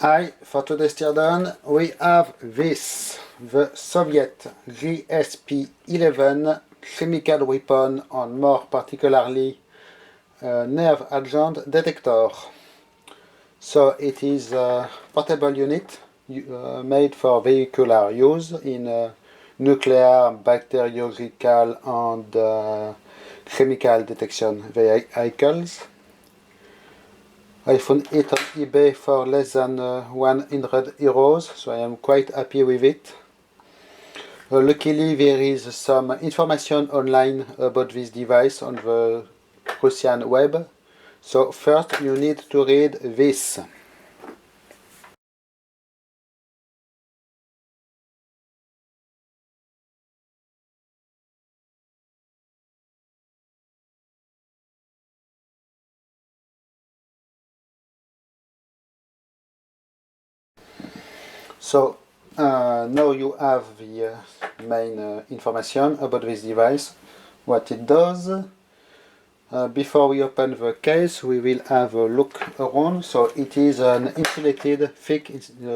Hi, for today's teardown we have this, the Soviet GSP-11 chemical weapon, and more particularly nerve agent detector. So it is a portable unit made for vehicular use in nuclear, bacteriological and chemical detection vehicles. I found it on eBay for less than 100 euros, so I am quite happy with it. Luckily there is some information online about this device on the Russian web. So first you need to read this. So now you have the main information about this device, what it does. Before we open the case, we will have a look around. So it is an insulated, thick,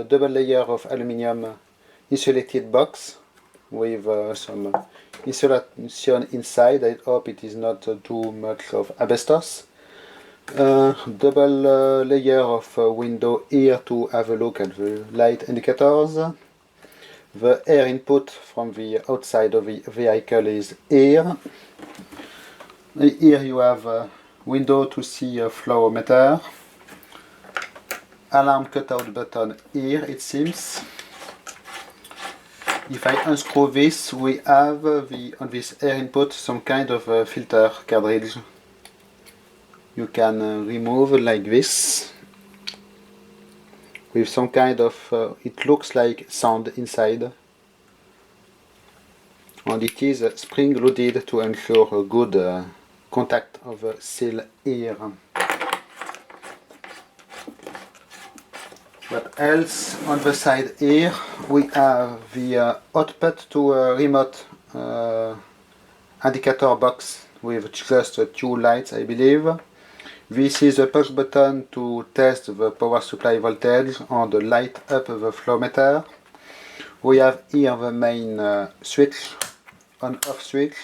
double layer of aluminium insulated box with some insulation inside. I hope it is not too much of asbestos. Double layer of window here to have a look at the light indicators. The air input from the outside of the vehicle is here. Here you have a window to see a flow meter. Alarm cutout button here, it seems. If I unscrew this, we have on this air input some kind of filter cartridge. You can remove like this, with some kind of, it looks like sound inside. And it is spring loaded to ensure a good contact of the seal here. What else? On the side here we have the output to a remote indicator box with just two lights, I believe. This is a push button to test the power supply voltage and light up the flow meter. We have here the main switch, on-off switch,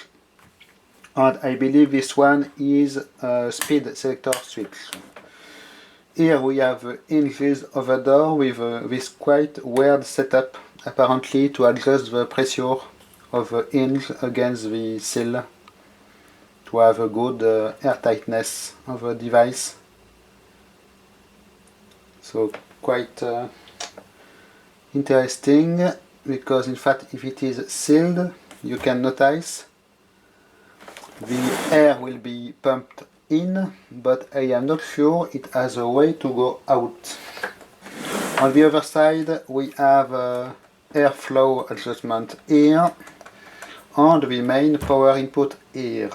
and I believe this one is a speed selector switch. Here we have the hinges of the door with this quite weird setup, apparently to adjust the pressure of the hinge against the seal, to have a good airtightness of the device. So quite interesting, because in fact if it is sealed, you can notice the air will be pumped in, but I am not sure it has a way to go out. On the other side we have airflow adjustment here and the main power input here.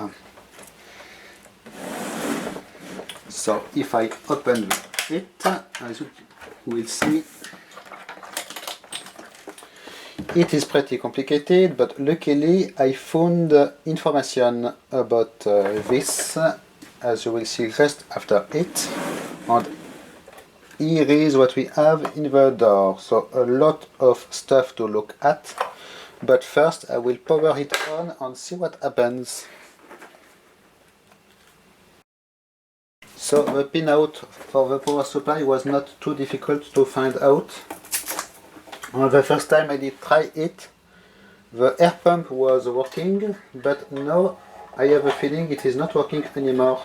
So if I open it, as you will see, it is pretty complicated, but luckily I found information about this, as you will see just after it. And here is what we have in the door, so a lot of stuff to look at, but first I will power it on and see what happens. So the pinout for the power supply was not too difficult to find out. The first time I did try it, the air pump was working, but now I have a feeling it is not working anymore.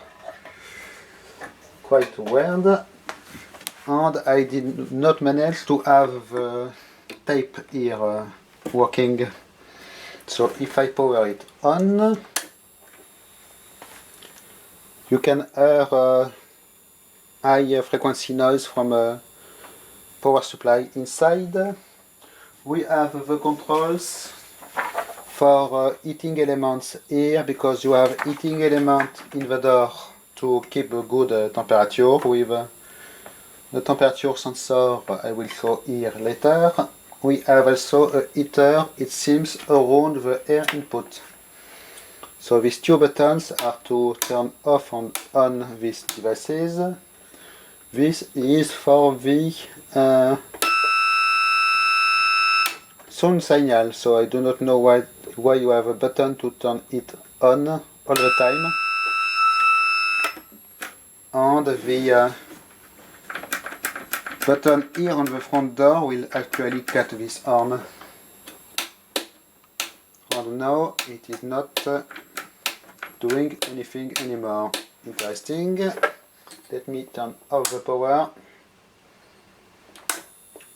Quite weird. And I did not manage to have the tape here working. So if I power it on, you can hear high frequency noise from a power supply inside. We have the controls for heating elements here, because you have heating element in the door to keep a good temperature with the temperature sensor I will show here later. We have also a heater, it seems, around the air input. So these two buttons are to turn off and on these devices. This is for the sound signal, so I do not know why you have a button to turn it on all the time. And the button here on the front door will actually cut this arm. And now it is not doing anything anymore. Interesting. Let me turn off the power.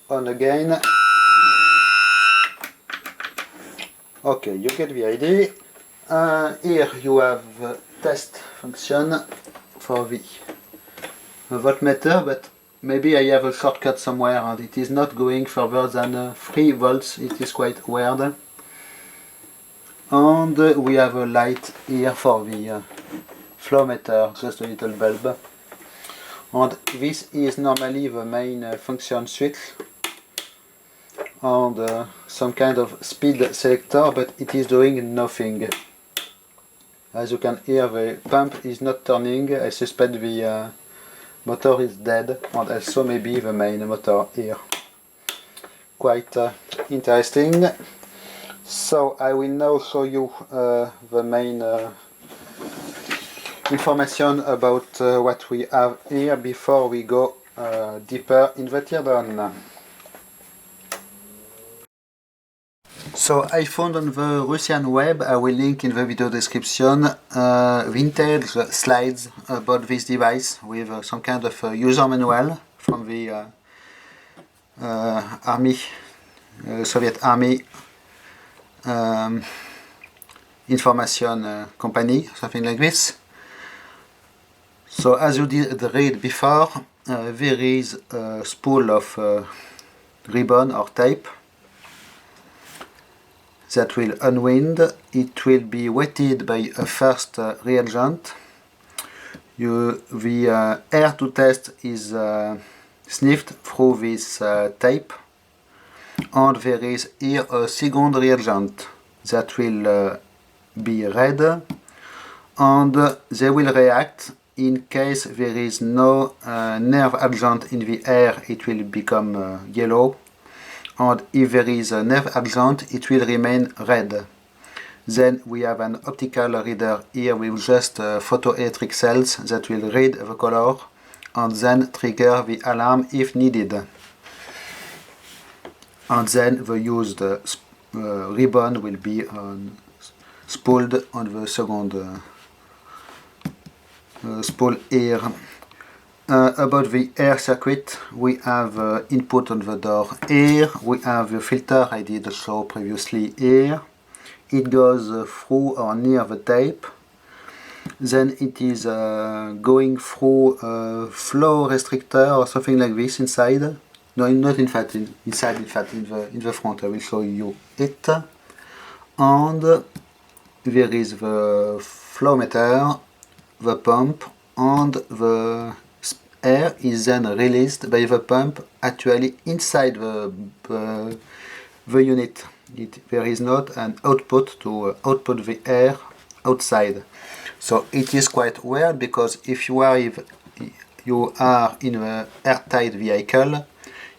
On again. Okay, you get the idea. Here you have the test function for the voltmeter, but maybe I have a shortcut somewhere and it is not going further than 3 volts. It is quite weird. And we have a light here for the flow meter, just a little bulb. And this is normally the main function switch and some kind of speed selector, but it is doing nothing. As you can hear, the pump is not turning. I suspect the motor is dead, and also maybe the main motor here. Quite interesting. So I will now show you the main information about what we have here before we go deeper in the teardown. So I found on the Russian web, I will link in the video description, vintage slides about this device with some kind of user manual from the army, Soviet army information company, something like this. So as you did read before, there is a spool of ribbon or tape that will unwind. It will be wetted by a first reagent. The air to test is sniffed through this tape, and there is here a second reagent that will be red, and they will react. In case there is no nerve agent in the air, it will become yellow, and if there is a nerve agent, it will remain red. Then we have an optical reader here with just photoelectric cells that will read the color and then trigger the alarm if needed. And then the used ribbon will be spooled on the second spool here. About the air circuit, we have input on the door here. We have the filter I did show previously here. It goes through or near the tape. Then it is going through a flow restrictor or something like this inside. No, not in fact inside. In fact, in the front. I will show you it. And there is the flow meter, the pump, and the air is then released by the pump actually inside the unit. There is not an output to output the air outside. So it is quite weird, because if you are in an airtight vehicle,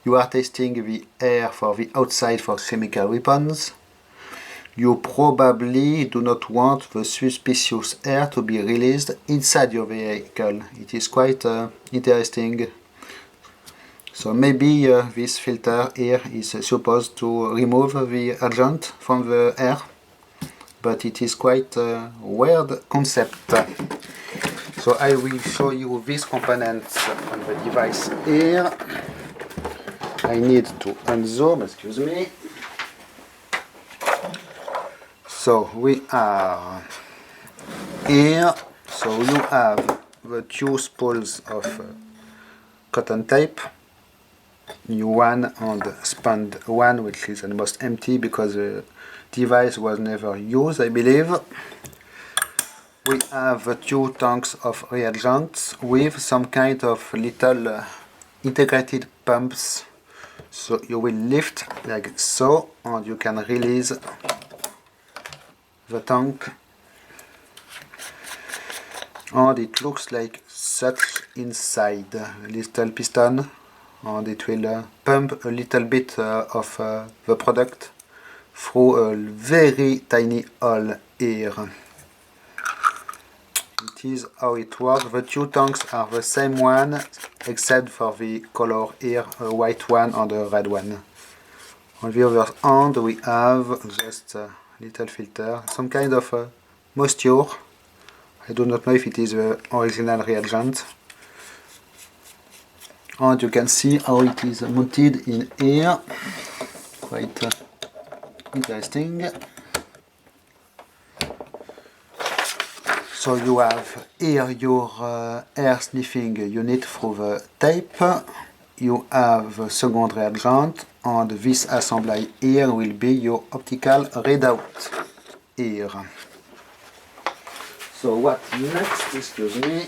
you are testing the air for the outside for chemical weapons. You probably do not want the suspicious air to be released inside your vehicle. It is quite interesting. So maybe this filter here is supposed to remove the agent from the air, but it is quite a weird concept. So I will show you these components on the device here. I need to unzoom, excuse me. So we are here. So you have the two spools of cotton tape, new one and spun one, which is almost empty because the device was never used, I believe. We have two tanks of reagents with some kind of little integrated pumps. So you will lift like so, and you can release the tank, and it looks like such inside. A little piston and it will pump a little bit of the product through a very tiny hole here. It is how it works. The two tanks are the same one, except for the color here, a white one and a red one. On the other hand, we have just a little filter, some kind of moisture. I do not know if it is the original reagent. And you can see how it is mounted in here. Quite interesting. So you have here your air sniffing unit through the tape. You have the second reagent, and this assembly here will be your optical readout here. So what next? Excuse me.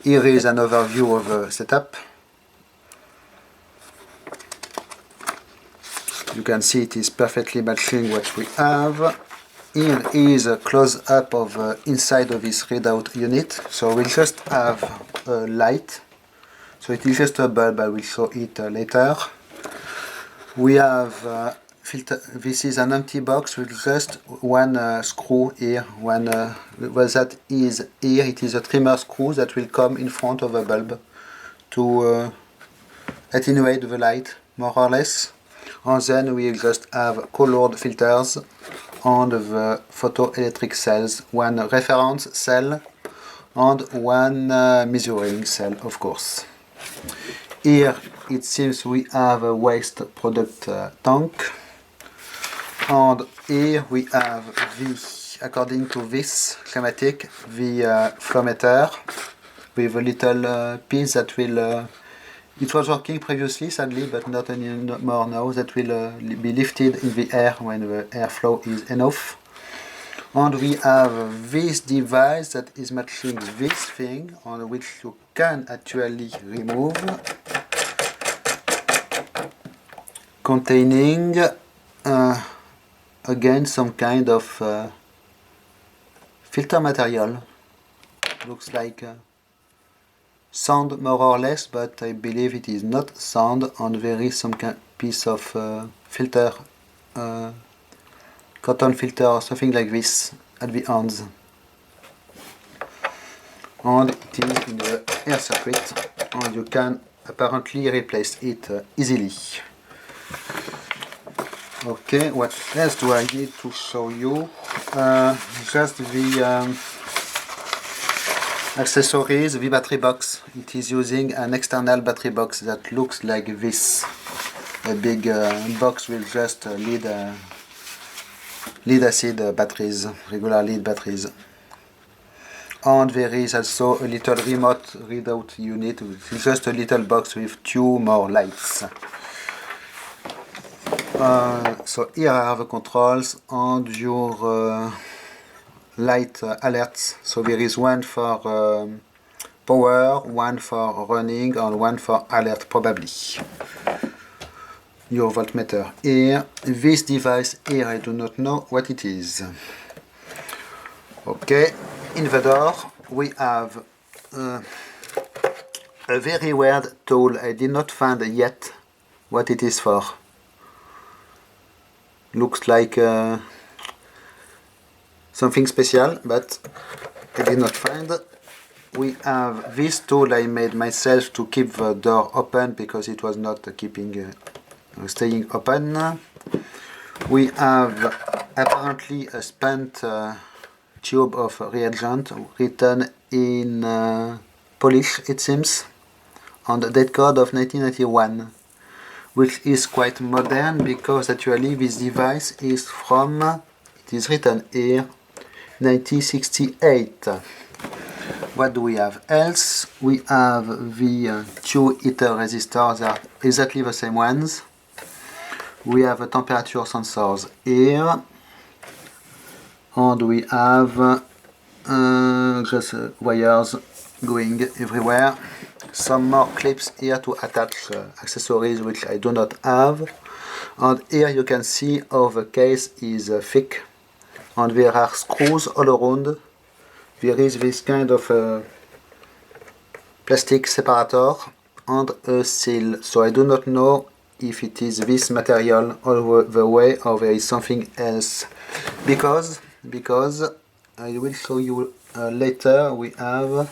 Here is an overview of the setup. You can see it is perfectly matching what we have. Here is a close-up of inside of this readout unit. So we just have a light. So it is just a bulb, I will show it later. We have filter. This is an empty box with just one screw here. That is here. It is a trimmer screw that will come in front of the bulb to attenuate the light, more or less. And then we just have colored filters on the photoelectric cells, one reference cell and one measuring cell, of course. Here it seems we have a waste product tank, and here we have the, according to this schematic, the flow meter with a little piece that will it was working previously, sadly, but not anymore now. That will be lifted in the air when the airflow is enough. And we have this device that is matching this thing, on which you can actually remove, containing again some kind of filter material. Looks like sand more or less, but I believe it is not sand, and there is some piece of filter, cotton filter or something like this at the ends. And it is in the air circuit, and you can apparently replace it easily. Okay, what else do I need to show you? Just the accessories, the battery box. It is using an external battery box that looks like this. A big box with just lead acid batteries, regular lead batteries. And there is also a little remote readout unit, which is just a little box with two more lights. So here I have the controls and your light alerts. So there is one for power, one for running, and one for alert probably. Your voltmeter here. This device here, I do not know what it is. Okay, in the door we have a very weird tool. I did not find yet what it is for. Looks like something special, but I did not find. We have this tool I made myself to keep the door open because it was not staying open. We have apparently a spent tube of reagent written in Polish, it seems, on the date code of 1991, which is quite modern because actually this device is from, it is written here, 1968. What do we have else? We have the two heater resistors that are exactly the same ones. We have a temperature sensors here, and we have just wires going everywhere. Some more clips here to attach accessories which I do not have. And here you can see how the case is thick, and there are screws all around. There is this kind of plastic separator, and a seal. So I do not know if it is this material all the way or there is something else. Because I will show you later, we have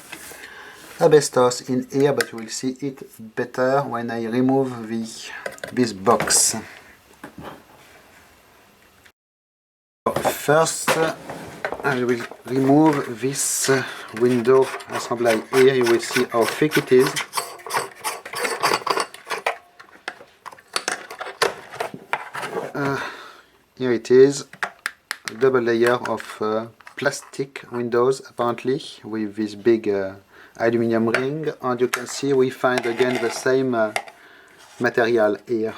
asbestos in here, but you will see it better when I remove this box. First, I will remove this window assembly here. You will see how thick it is. Here it is, a double layer of plastic windows apparently with this big aluminium ring, and you can see we find again the same material here.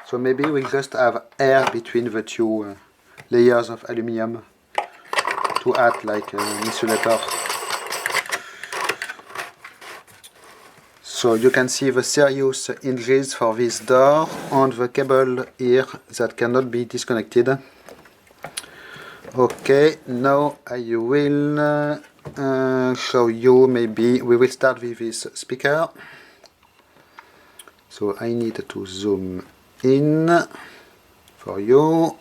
So maybe we just have air between the two layers of aluminium to act like an insulator. So you can see the serious hinges for this door and the cable here that cannot be disconnected. Okay, now I will show you, maybe we will start with this speaker. So I need to zoom in for you.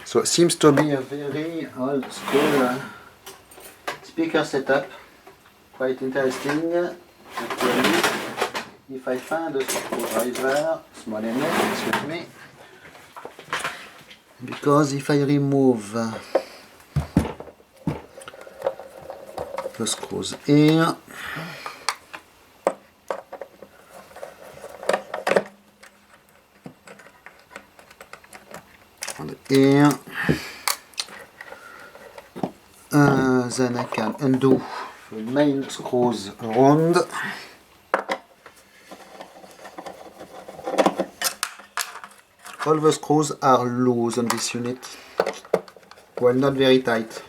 So it seems to be a very old school speaker setup. Quite interesting, actually. If I find a screwdriver, small enough, excuse me, because if I remove the screws here, and here, then I can undo the main screws around. All the screws are loose on this unit, well, not very tight.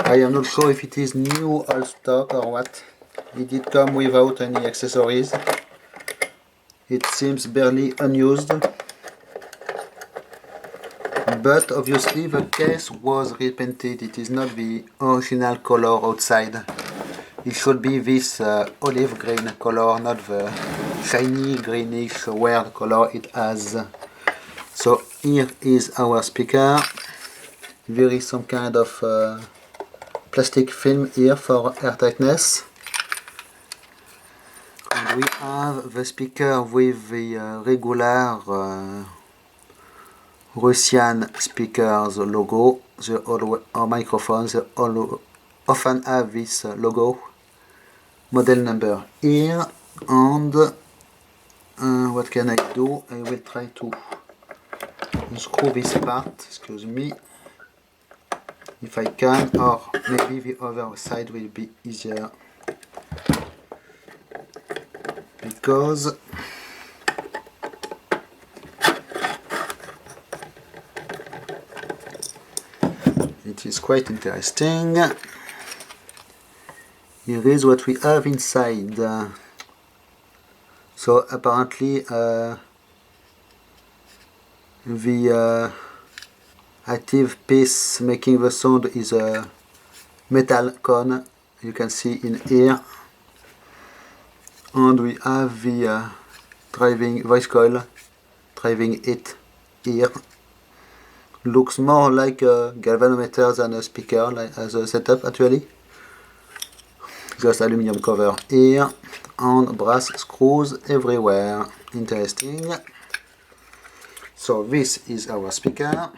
I am not sure if it is new old stock or what. It did come without any accessories. It seems barely unused. But obviously the case was repainted. It is not the original color outside. It should be this olive green color, not the shiny greenish weird color it has. So here is our speaker. There is some kind of plastic film here for airtightness. And we have the speaker with the regular Russian speakers logo. Our microphones all often have this logo, model number here, and what can I do? I will try to unscrew this part, excuse me, if I can, or maybe the other side will be easier, because it is quite interesting. Here is what we have inside. So apparently the active piece making the sound is a metal cone, you can see in here, and we have the driving voice coil driving it here. Looks more like a galvanometer than a speaker, like as a setup actually. Just aluminium cover here and brass screws everywhere. Interesting. So this is our speaker.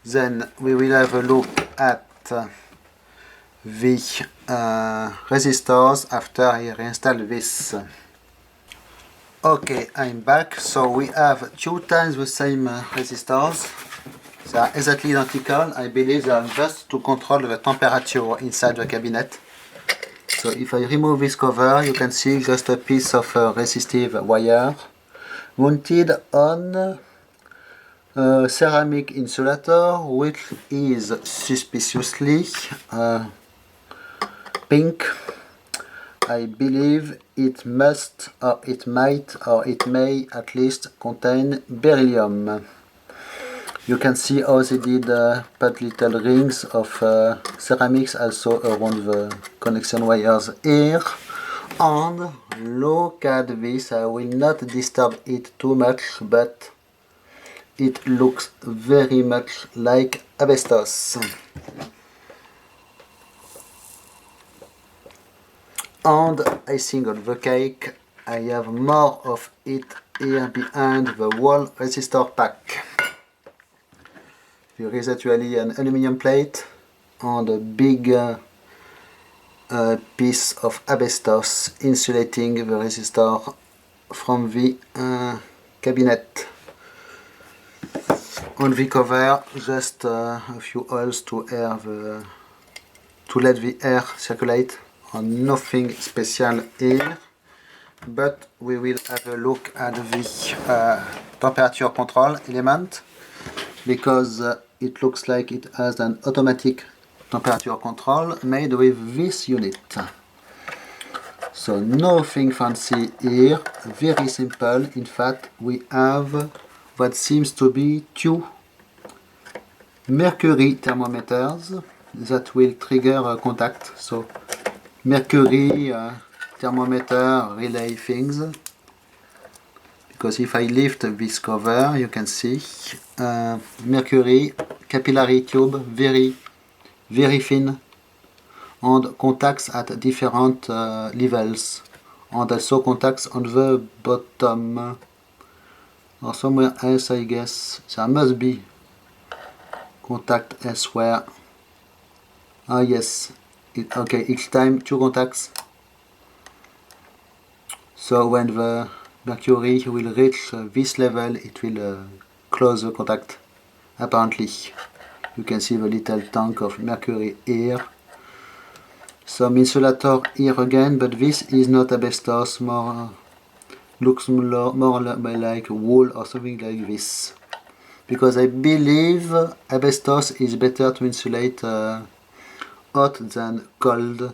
Then we will have a look at the resistors after I reinstall this. Okay, I'm back. So we have 2 times the same resistors. They are exactly identical. I believe they are just to control the temperature inside the cabinet. So if I remove this cover, you can see just a piece of resistive wire mounted on a ceramic insulator, which is suspiciously pink. I believe it must, or it might, or it may at least contain beryllium. You can see how they did put little rings of ceramics also around the connection wires here. And look at this, I will not disturb it too much, but it looks very much like asbestos. And icing on the cake, I have more of it here behind the wall resistor pack. There is actually an aluminum plate and a big piece of asbestos insulating the resistor from the cabinet. On the cover, just a few holes to let the air circulate, and nothing special here. But we will have a look at the temperature control element, because it looks like it has an automatic temperature control made with this unit. So nothing fancy here, very simple. In fact, we have what seems to be two Mercury thermometers that will trigger contact. So Mercury thermometer relay things. Because if I lift this cover, you can see mercury capillary tube, very thin, and contacts at different levels, and also contacts on the bottom, or somewhere else. I guess there must be contact elsewhere. Ah yes, okay, each time two contacts. So when the mercury will reach this level, it will close the contact, apparently. You can see the little tank of mercury here. Some insulator here again, but this is not asbestos, looks more like wool or something like this. Because I believe asbestos is better to insulate hot than cold.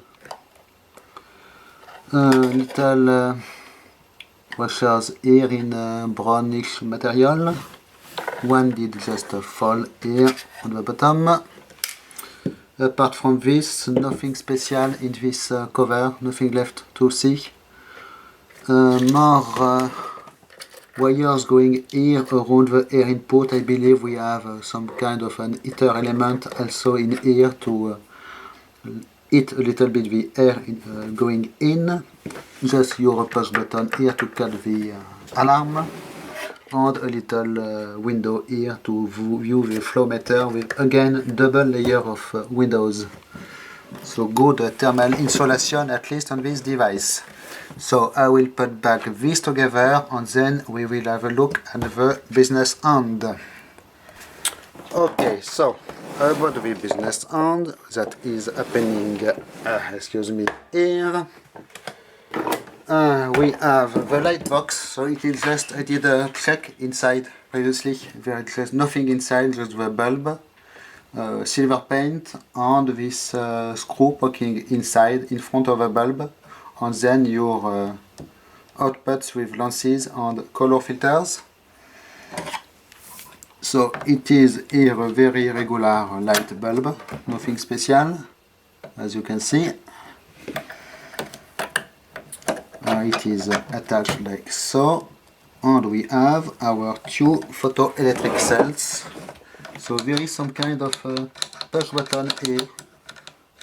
Little washers here in brownish material. One did just fall here on the bottom. Apart from this, nothing special in this cover, nothing left to see. More wires going here around the air input. I believe we have some kind of an heater element also in here to heat a little bit the air going in. Just your push button here to cut the alarm, and a little window here to view the flow meter with again double layer of windows. So good thermal insulation, at least on this device. So I will put back this together, and then we will have a look at the business end. Okay, so about the business end that is happening, excuse me, here. We have the light box, so it is just, I did a check inside previously, there is just nothing inside, just the bulb, silver paint, and this screw poking inside in front of the bulb, and then your outputs with lenses and color filters. So it is here a very regular light bulb, nothing special, as you can see. It is attached like so, and we have our two photoelectric cells. So there is some kind of push button here.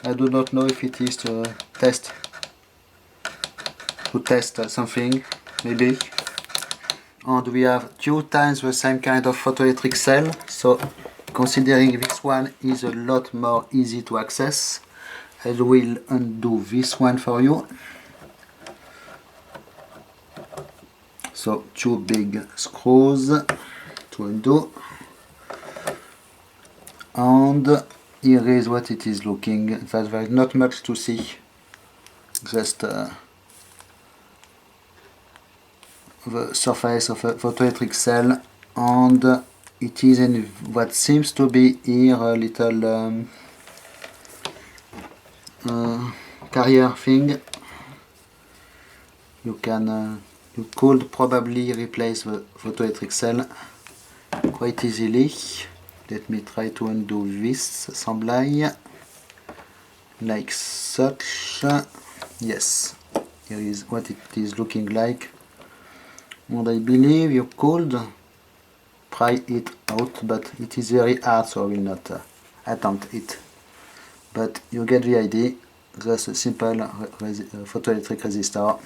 I do not know if it is to test something, maybe. And we have two times the same kind of photoelectric cell, so considering this one is a lot more easy to access, I will undo this one for you. So two big screws to undo, and here is what it is looking. In fact, there is not much to see, just the surface of a photoelectric cell, and it is in what seems to be here a little carrier thing. You could probably replace the photoelectric cell quite easily. Let me try to undo this assembly like such. Yes, here is what it is looking like, and I believe you could pry it out, but it is very hard, so I will not attempt it. But you get the idea. Just a simple photoelectric resistor,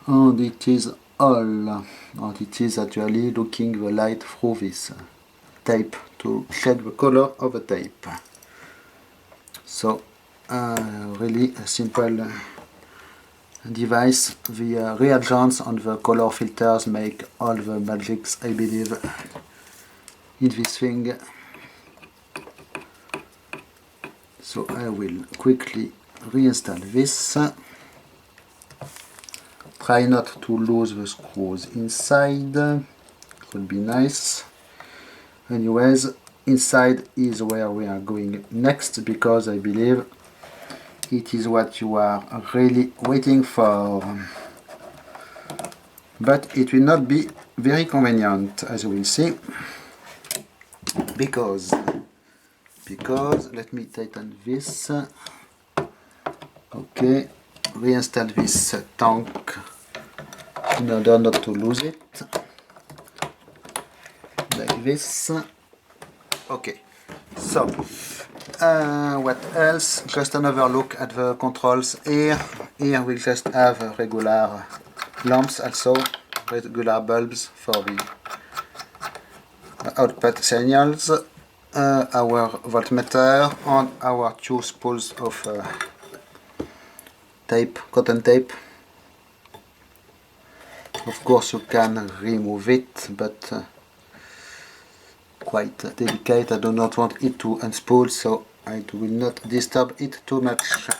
and it is all, and it is actually looking the light through this tape to shed the color of the tape. So really a simple device. The reagents and the color filters make all the magics, I believe, in this thing. So I will quickly reinstall this. Try not to lose the screws inside, could be nice. Anyways, inside is where we are going next, because I believe it is what you are really waiting for. But it will not be very convenient, as you will see, because let me tighten this. Okay, reinstall this tank in order not to lose it, like this. Okay, so what else? Just another look at the controls here. Here we just have regular lamps, also regular bulbs for the output signals, our voltmeter, and our two spools of tape, cotton tape. Of course you can remove it, but quite delicate. I do not want it to unspool, so I will not disturb it too much.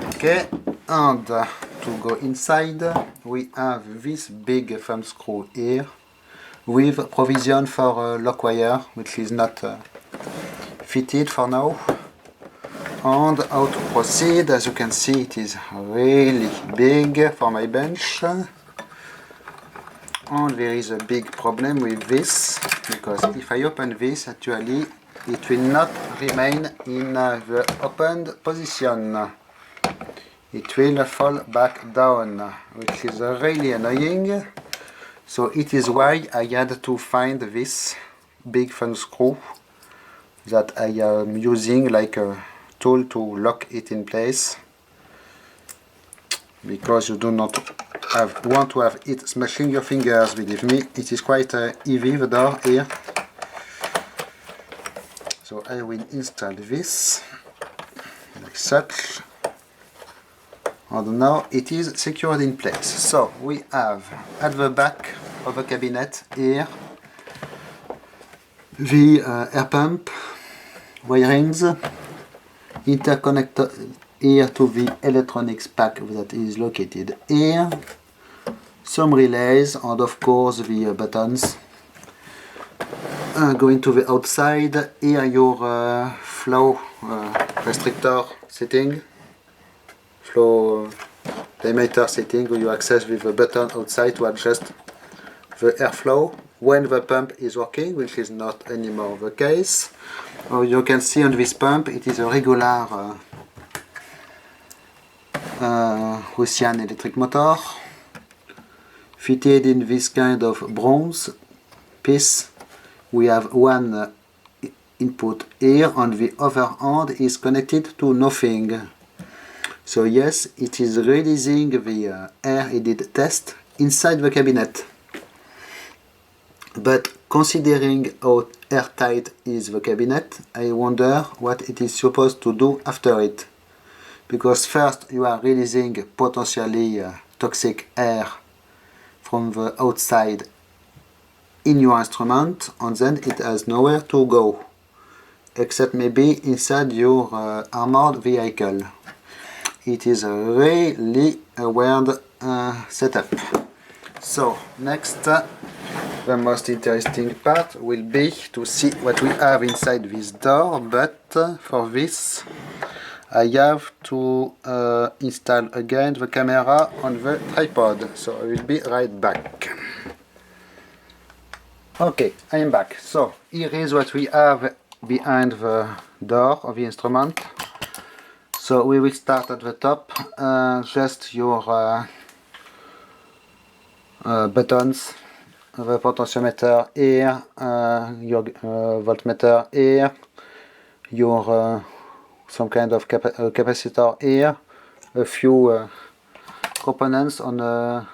Okay, and to go inside, we have this big thumb screw here with provision for a lock wire, which is not fitted for now. And how to proceed? As you can see, it is really big for my bench. And there is a big problem with this, because if I open this, actually it will not remain in the opened position. It will fall back down, which is really annoying. So it is why I had to find this big thumb screw that I am using like a tool to lock it in place, because you do not want to have it smashing your fingers. Believe me, it is quite heavy, the door here. So I will install this like such, and now it is secured in place. So we have at the back of the cabinet here the air pump wirings, interconnector here to the electronics pack that is located here, some relays, and of course the buttons. Going to the outside, here your flow restrictor setting, flow diameter setting, where you access with a button outside to adjust the airflow when the pump is working, which is not anymore the case. You can see on this pump it is a regular Russian electric motor fitted in this kind of bronze piece. We have one input here, and the other end is connected to nothing. So yes, it is releasing the air it did test inside the cabinet. But considering how airtight is the cabinet, I wonder what it is supposed to do after it. Because first you are releasing potentially toxic air from the outside in your instrument, and then it has nowhere to go, except maybe inside your armored vehicle. It is really a weird setup. So next, the most interesting part will be to see what we have inside this door, but for this I have to install again the camera on the tripod, so I will be right back. Okay, I am back. So here is what we have behind the door of the instrument. So we will start at the top, just your buttons, the potentiometer here, your voltmeter here, your some kind of capacitor here, a few components on a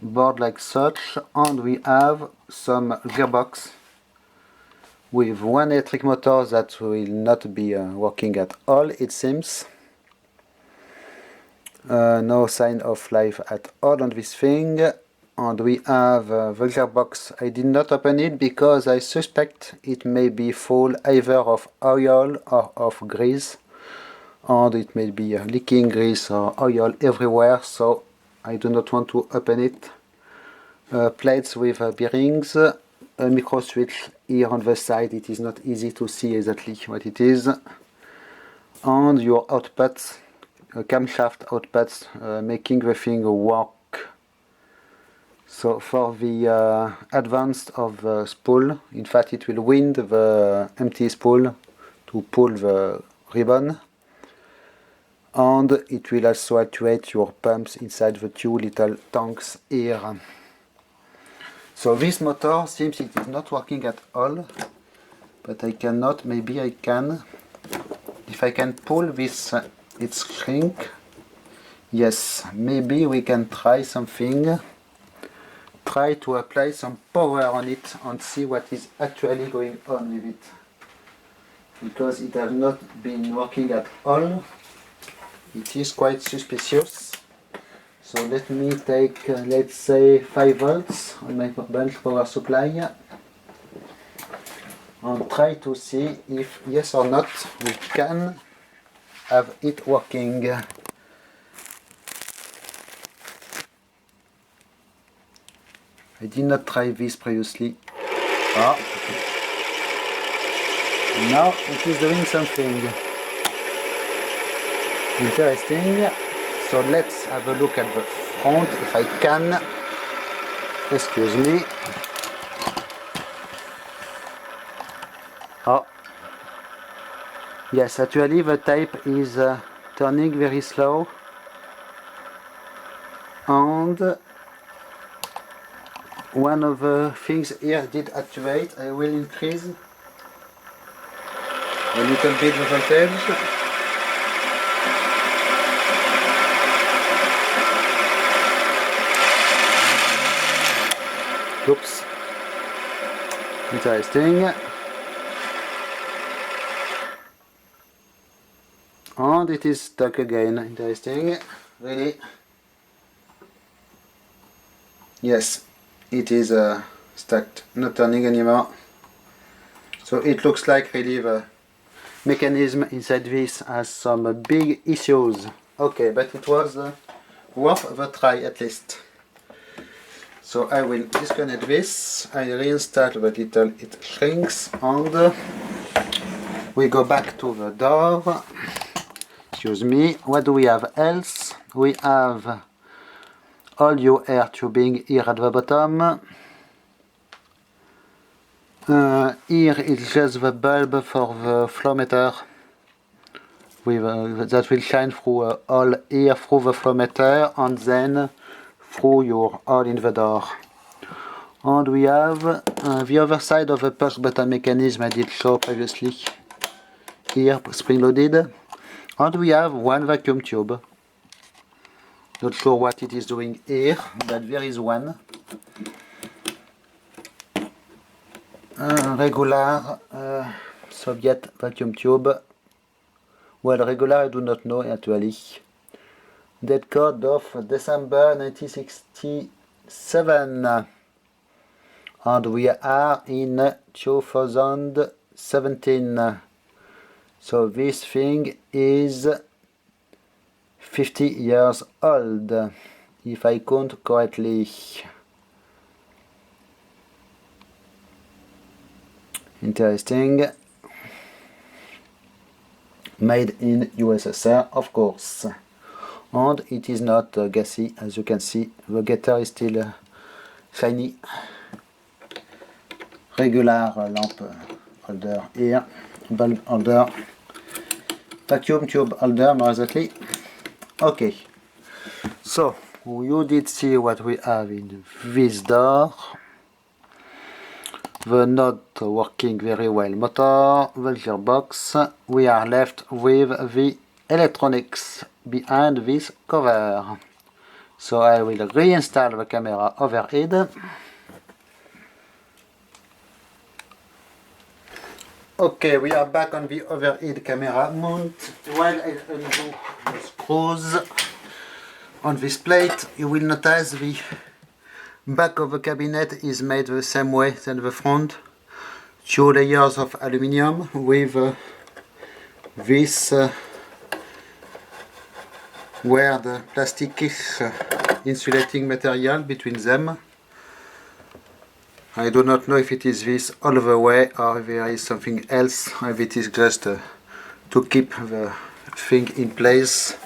board like such, and we have some gearbox with one electric motor that will not be working at all, it seems. No sign of life at all on this thing. And we have the gearbox. I did not open it because I suspect it may be full either of oil or of grease, and it may be leaking grease or oil everywhere, so I do not want to open it. Plates with bearings, a micro switch here on the side. It is not easy to see exactly what it is, and your outputs, camshaft outputs, making the thing work. So for the advance of the spool, in fact it will wind the empty spool to pull the ribbon, and it will also actuate your pumps inside the two little tanks here. So this motor seems it is not working at all, but I cannot, maybe I can. If I can pull this, it's shrink. Yes, maybe we can try something. Try to apply some power on it and see what is actually going on with it. Because it has not been working at all. It is quite suspicious. So let me take, let's say, 5 volts on my bench power supply and try to see if, yes or not, we can have it working. I did not try this previously. Oh. Now it is doing something interesting. So let's have a look at the front if I can. Excuse me. Oh. Yes, actually the tape is turning very slow. And one of the things here did activate. I will increase a little bit the voltage. Oops. Interesting. And it is stuck again. Interesting. Really. Yes, it is stuck, not turning anymore. So it looks like really the mechanism inside this has some big issues. Okay, but it was worth the try at least. So I will disconnect this, I reinstall the little, it shrinks, and we go back to the door. Excuse me, what do we have else? We have all your air tubing here at the bottom. Here is just the bulb for the flow meter with, that will shine through all here through the flow meter and then through your hole in the door. And we have the other side of the push button mechanism I did show previously. Here, spring loaded. And we have one vacuum tube. Not sure what it is doing here, but there is one. Regular Soviet vacuum tube. Well, regular I do not know actually. Date code of December 1967. And we are in 2017. So this thing is 50 years old, if I count correctly. Interesting. Made in USSR, of course. And it is not gassy, as you can see. The getter is still shiny. regular lamp holder here, bulb holder, vacuum tube holder more exactly. Okay, so you did see what we have in this door. The not working very well motor, the gearbox. We are left with the electronics behind this cover. So I will reinstall the camera overhead. Okay, we are back on the overhead camera mount. While I undo the screws on this plate, you will notice the back of the cabinet is made the same way than the front. 2 layers of aluminium with this weird plastic insulating material between them. I do not know if it is this all the way or if there is something else, if it is just to keep the thing in place.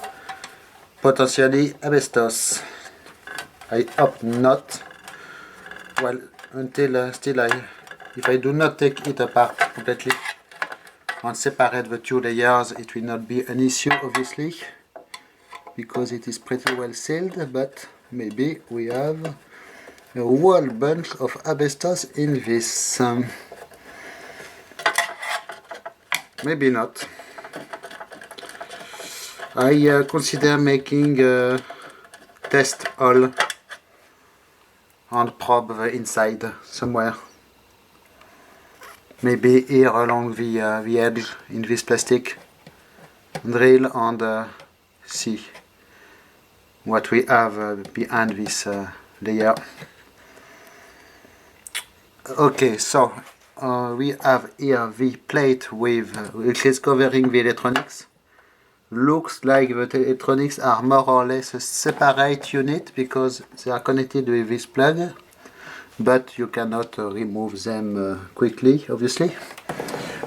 Potentially asbestos. I hope not. Well, until if I do not take it apart completely and separate the 2 layers, it will not be an issue obviously, because it is pretty well sealed, but maybe we have a whole bunch of asbestos in this. Maybe not. I consider making a test hole and probe the inside somewhere. Maybe here along the edge in this plastic. Drill and see what we have behind this layer. Okay, so we have here the plate with which is covering the electronics. Looks like the electronics are more or less a separate unit because they are connected with this plug, but you cannot remove them quickly, obviously.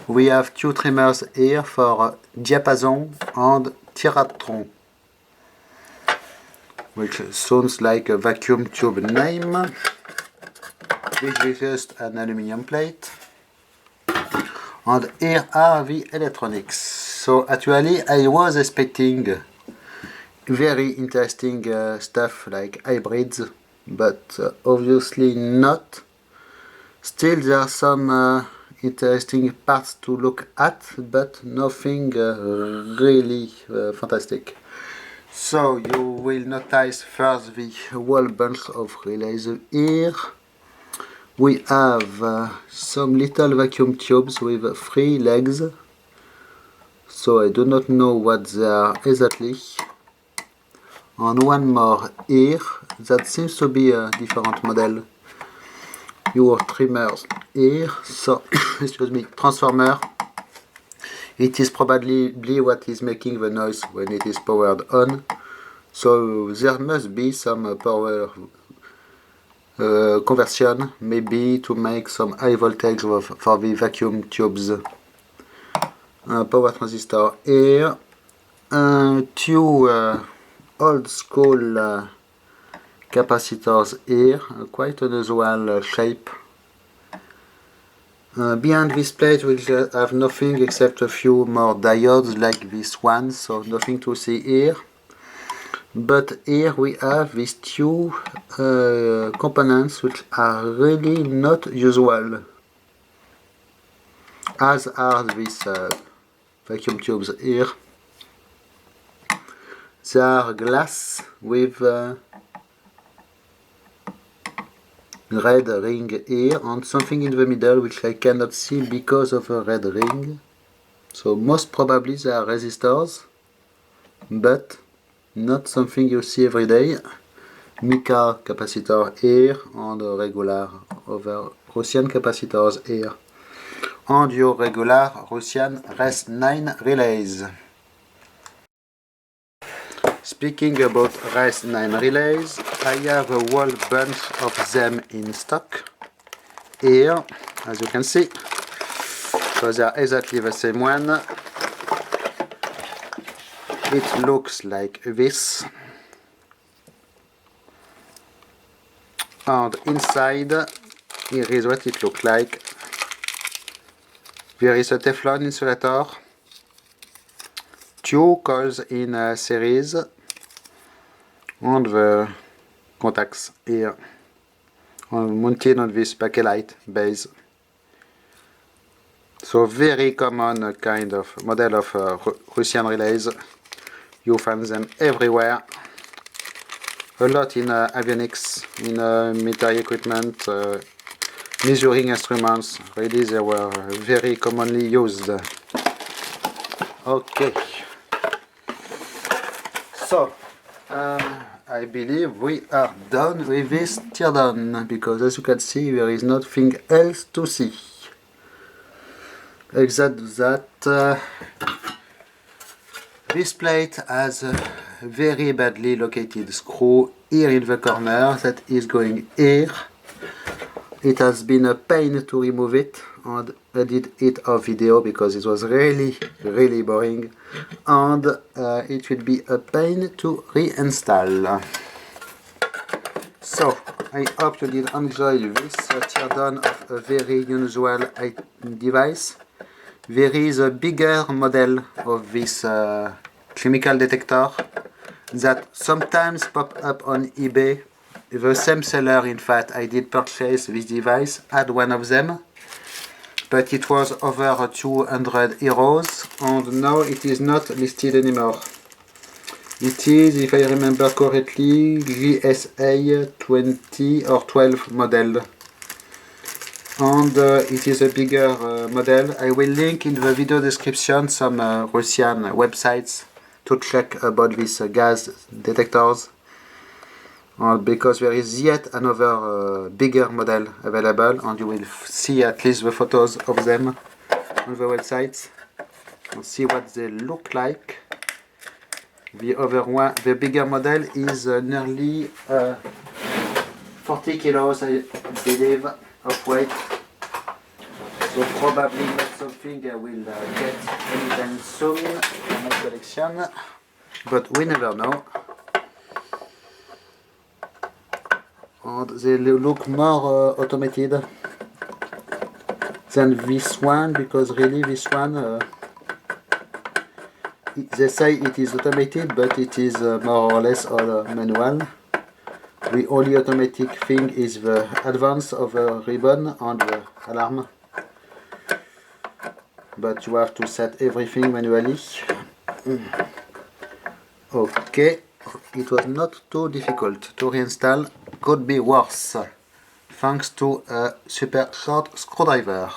We have 2 trimmers here for diapason and teardown, which sounds like a vacuum tube name. This is just an aluminium plate. And here are the electronics. So actually I was expecting very interesting stuff like hybrids, but obviously not. Still there are some interesting parts to look at, but nothing really fantastic. So you will notice first the whole bunch of relays here. We have some little vacuum tubes with 3 legs, so I do not know what they are exactly. And one more here, that seems to be a different model. Your trimmers here, so excuse me, transformer. It is probably what is making the noise when it is powered on, so there must be some power conversion, maybe to make some high voltage for the vacuum tubes. Power transistor here, 2 old school capacitors here, quite unusual shape. Behind this plate we have nothing except a few more diodes like this one, so nothing to see here. But here we have these 2 components which are really not usual, as are these vacuum tubes here. They are glass with red ring here and something in the middle which I cannot see because of a red ring. So most probably they are resistors, but not something you see every day. Mica capacitor here and regular over Russian capacitors here. And your regular Russian RES9 relays. Speaking about RES9 relays, I have a whole bunch of them in stock here, as you can see. So they are exactly the same one. It looks like this. And inside, here is what it looks like. There is a Teflon Insulator, 2 coils in a series, and the contacts here mounted on this bakelite base. So very common kind of model of Russian relays. You find them everywhere. A lot in avionics, in military equipment, measuring instruments. Really, they were very commonly used. Okay. So, I believe we are done with this teardown, because as you can see, there is nothing else to see. Except that this plate has a very badly located screw here in the corner that is going here. It has been a pain to remove it, and I did it off video because it was really boring, and it will be a pain to reinstall. So I hope you did enjoy this teardown of a very unusual device. There is a bigger model of this chemical detector that sometimes pop up on eBay. The same seller, in fact, I did purchase this device, had one of them, but it was over 200 euros, and now it is not listed anymore. It is, if I remember correctly, GSA 20 or 12 model. And it is a bigger model. I will link in the video description some Russian websites to check about these gas detectors, because there is yet another bigger model available, and you will see at least the photos of them on the websites and see what they look like. The other one, the bigger model, is nearly 40 kilos, I believe, of weight. So probably not something I will get anytime soon in my collection, but we never know. And they look more automated than this one, because really this one, they say it is automated, but it is more or less all manual. The only automatic thing is the advance of the ribbon and the alarm, but you have to set everything manually. Okay, it was not too difficult to reinstall, could be worse, thanks to a super short screwdriver.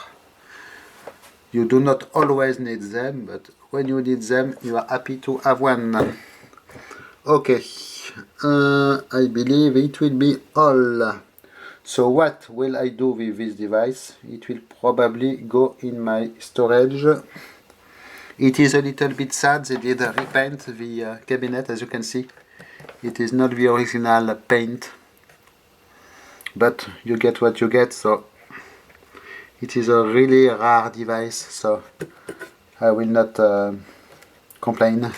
You do not always need them, but when you need them, you are happy to have one. Okay, I believe it will be all. So what will I do with this device? It will probably go in my storage. It is a little bit sad, they did repaint the cabinet, as you can see. It is not the original paint, but you get what you get, so it is a really rare device, so I will not complain.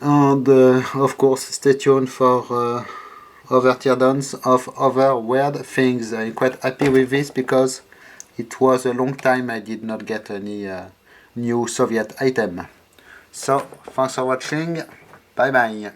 And of course, stay tuned for other teardowns of other weird things. I'm quite happy with this because it was a long time I did not get any new Soviet item. So, thanks for watching. Bye bye.